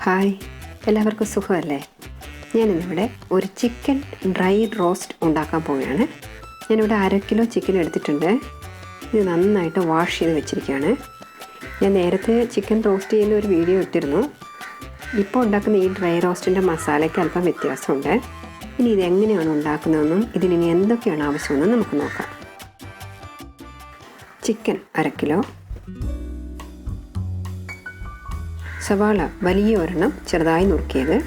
Hi, എല്ലാവർക്കും സുഖമല്ലേ? ഞാനിന്നിവിടെ ഒരു ചിക്കൻ ഡ്രൈ റോസ്റ്റ് ഉണ്ടാക്കാൻ പോവുകയാണ്. ഞാനിവിടെ 1/2 കിലോ ചിക്കൻ എടുത്തിട്ടുണ്ട്. ഇത് നന്നായിട്ട് വാഷ് ചെയ്ത് വെച്ചിരിക്കുകയാണ്. ഞാൻ നേരത്തെ ചിക്കൻ റോസ്റ്റ് ചെയ്യുന്ന ഒരു വീഡിയോ ഇട്ടിരുന്നു. ഇപ്പോൾ ഉണ്ടാക്കുന്ന ഈ ഡ്രൈ റോസ്റ്റിൻ്റെ മസാലയ്ക്ക് അല്പം വ്യത്യാസമുണ്ട്. ഇനി ഇതെങ്ങനെയാണ് ഉണ്ടാക്കുന്നതെന്നും ഇതിന് എന്തൊക്കെയാണ് ആവശ്യമെന്നും നമുക്ക് നോക്കാം. ചിക്കൻ 1/2 കിലോ, സവാള വലിയ ഒരെണ്ണം ചെറുതായി നുറുക്കിയത്,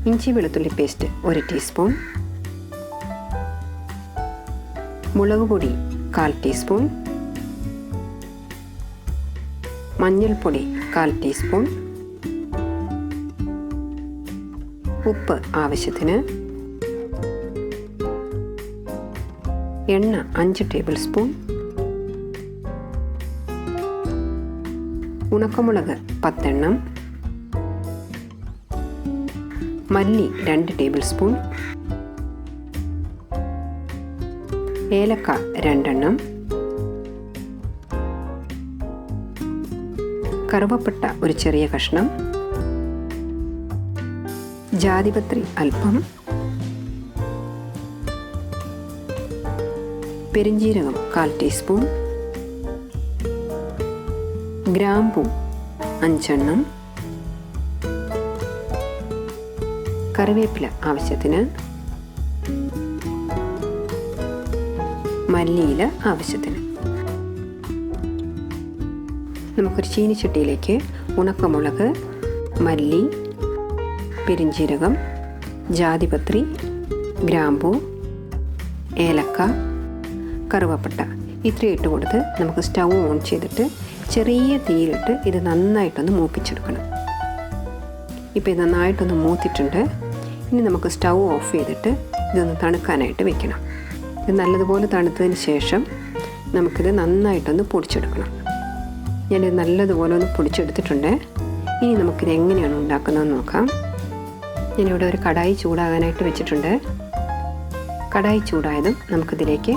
ഇഞ്ചി വെളുത്തുള്ളി പേസ്റ്റ് 1 ടീസ്പൂൺ, മുളക് പൊടി 1/4 ടീസ്പൂൺ, മഞ്ഞൾപ്പൊടി 1/4 ടീസ്പൂൺ, ഉപ്പ് ആവശ്യത്തിന്, എണ്ണ 5 ടേബിൾ സ്പൂൺ, ഉണക്കമുളക് 10 എണ്ണം, മല്ലി 2 ടേബിൾ സ്പൂൺ, ഏലക്ക 2 എണ്ണം, കറുവപ്പട്ട ഒരു ചെറിയ കഷ്ണം, ജാതിപത്രി അല്പം, പെരിഞ്ജീരകം 1/4 ടീസ്പൂൺ, ഗ്രാമ്പൂ 5 എണ്ണം, കറിവേപ്പില ആവശ്യത്തിന്, മല്ലിയില ആവശ്യത്തിന്. നമുക്കൊരു ചീനിച്ചട്ടിയിലേക്ക് ഉണക്കമുളക്, മല്ലി, പെരിഞ്ജീരകം, ജാതിപത്രി, ഗ്രാമ്പൂ, ഏലക്ക, കറുവപ്പട്ട ഇത്രയും ഇട്ട് കൊടുത്ത് നമുക്ക് സ്റ്റൗ ഓൺ ചെയ്തിട്ട് ചെറിയ തീയിലിട്ട് ഇത് നന്നായിട്ടൊന്ന് മൂപ്പിച്ചെടുക്കണം. ഇപ്പോൾ ഇത് നന്നായിട്ടൊന്ന് മൂത്തിട്ടുണ്ട്. ഇനി നമുക്ക് സ്റ്റൗ ഓഫ് ചെയ്തിട്ട് ഇതൊന്ന് തണുക്കാനായിട്ട് വെക്കണം. ഇത് നല്ലതുപോലെ തണുത്തതിന് ശേഷം നമുക്കിത് നന്നായിട്ടൊന്ന് പൊടിച്ചെടുക്കണം. ഞാനിത് നല്ലതുപോലെ ഒന്ന് പൊടിച്ചെടുത്തിട്ടുണ്ട്. ഇനി നമുക്കിത് എങ്ങനെയാണ് ഉണ്ടാക്കുന്നതെന്ന് നോക്കാം. ഞാനിവിടെ ഒരു കടായി ചൂടാകാനായിട്ട് വെച്ചിട്ടുണ്ട്. കടായി ചൂടായതും നമുക്കിതിലേക്ക്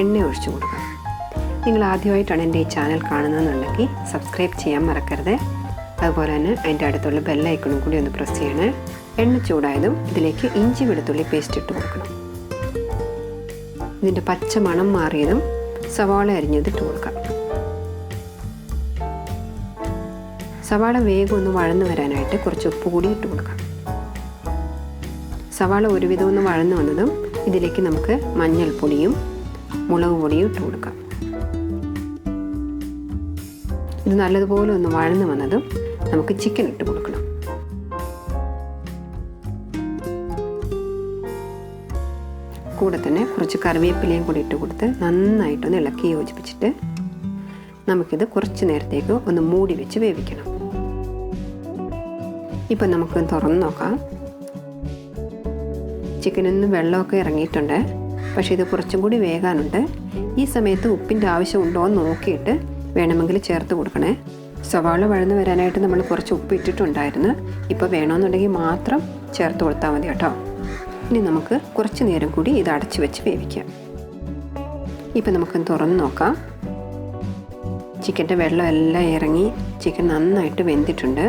എണ്ണ ഒഴിച്ചു കൊടുക്കാം. നിങ്ങൾ ആദ്യമായിട്ടാണ് എൻ്റെ ഈ ചാനൽ കാണുന്നതെന്നുണ്ടെങ്കിൽ സബ്സ്ക്രൈബ് ചെയ്യാൻ മറക്കരുത്. അതുപോലെ തന്നെ അതിൻ്റെ അടുത്തുള്ള ബെല്ലൈക്കണും കൂടി ഒന്ന് പ്രസ് ചെയ്യണേ. എണ്ണ ചൂടായതും ഇതിലേക്ക് ഇഞ്ചി വെളുത്തുള്ളി പേസ്റ്റ് ഇട്ട് കൊടുക്കണം. ഇതിൻ്റെ പച്ച മണം മാറിയതും സവാള അരിഞ്ഞതിട്ട് കൊടുക്കാം. സവാള വേഗം ഒന്ന് വഴന്നു വരാനായിട്ട് കുറച്ച് ഉപ്പ് കൂടി ഇട്ട് കൊടുക്കാം. സവാള ഒരുവിധം ഒന്ന് വഴന്നു വന്നതും ഇതിലേക്ക് നമുക്ക് മഞ്ഞൾപ്പൊടിയും മുളക് പൊടിയും ഇട്ട് കൊടുക്കാം. ഇത് നല്ലതുപോലെ ഒന്ന് വഴന്നു വന്നതും നമുക്ക് ചിക്കൻ ഇട്ട് കൊടുക്കണം. കൂടെ തന്നെ കുറച്ച് കറിവേപ്പിലയും കൂടി ഇട്ട് കൊടുത്ത് നന്നായിട്ടൊന്ന് ഇളക്കി യോജിപ്പിച്ചിട്ട് നമുക്കിത് കുറച്ച് നേരത്തേക്ക് ഒന്ന് മൂടി വെച്ച് വേവിക്കണം. ഇപ്പം നമുക്ക് തുറന്ന് നോക്കാം. ചിക്കനിൽ നിന്ന് വെള്ളമൊക്കെ ഇറങ്ങിയിട്ടുണ്ട്. പക്ഷേ ഇത് കുറച്ചും കൂടി വേകാനുണ്ട്. ഈ സമയത്ത് ഉപ്പിൻ്റെ ആവശ്യമുണ്ടോ എന്ന് നോക്കിയിട്ട് വേണമെങ്കിൽ ചേർത്ത് കൊടുക്കണേ. സവാള വഴന്ന് വരാനായിട്ട് നമ്മൾ കുറച്ച് ഉപ്പ് ഇട്ടിട്ടുണ്ടായിരുന്നു. ഇപ്പോൾ വേണമെന്നുണ്ടെങ്കിൽ മാത്രം ചേർത്ത് കൊടുത്താൽ മതി കേട്ടോ. ഇനി നമുക്ക് കുറച്ച് നേരം കൂടി ഇത് അടച്ച് വെച്ച് വേവിക്കാം. ഇപ്പം നമുക്ക് തുറന്ന് നോക്കാം. ചിക്കൻ്റെ വെള്ളം എല്ലാം ഇറങ്ങി ചിക്കൻ നന്നായിട്ട് വെന്തിട്ടുണ്ട്.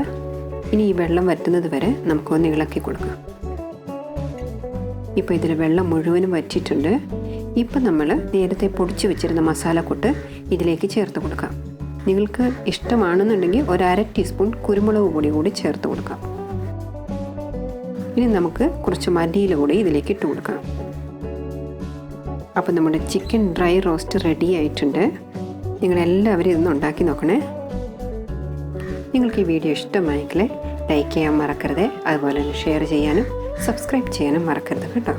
ഇനി ഈ വെള്ളം വറ്റുന്നത് വരെ നമുക്കൊന്ന് ഇളക്കി കൊടുക്കാം. ഇപ്പോൾ ഇതിൽ വെള്ളം മുഴുവനും വറ്റിയിട്ടുണ്ട്. ഇപ്പം നമ്മൾ നേരത്തെ പൊടിച്ച് വെച്ചിരുന്ന മസാലക്കൂട്ട് ഇതിലേക്ക് ചേർത്ത് കൊടുക്കാം. നിങ്ങൾക്ക് ഇഷ്ടമാണെന്നുണ്ടെങ്കിൽ 1/2 ടീസ്പൂൺ കുരുമുളക് പൊടി കൂടി ചേർത്ത് കൊടുക്കാം. ഇനി നമുക്ക് കുറച്ച് മല്ലിയില കൂടി ഇതിലേക്ക് ഇട്ട് കൊടുക്കാം. അപ്പോൾ നമ്മുടെ ചിക്കൻ ഡ്രൈ റോസ്റ്റ് റെഡി ആയിട്ടുണ്ട്. നിങ്ങളെല്ലാവരും ഇതൊന്ന് ഉണ്ടാക്കി നോക്കണേ. നിങ്ങൾക്ക് ഈ വീഡിയോ ഇഷ്ടമായെങ്കിൽ ലൈക്ക് ചെയ്യാൻ മറക്കരുത്. അതുപോലെ തന്നെ ഷെയർ ചെയ്യാനും സബ്സ്ക്രൈബ് ചെയ്യാനും മറക്കരുത് കേട്ടോ.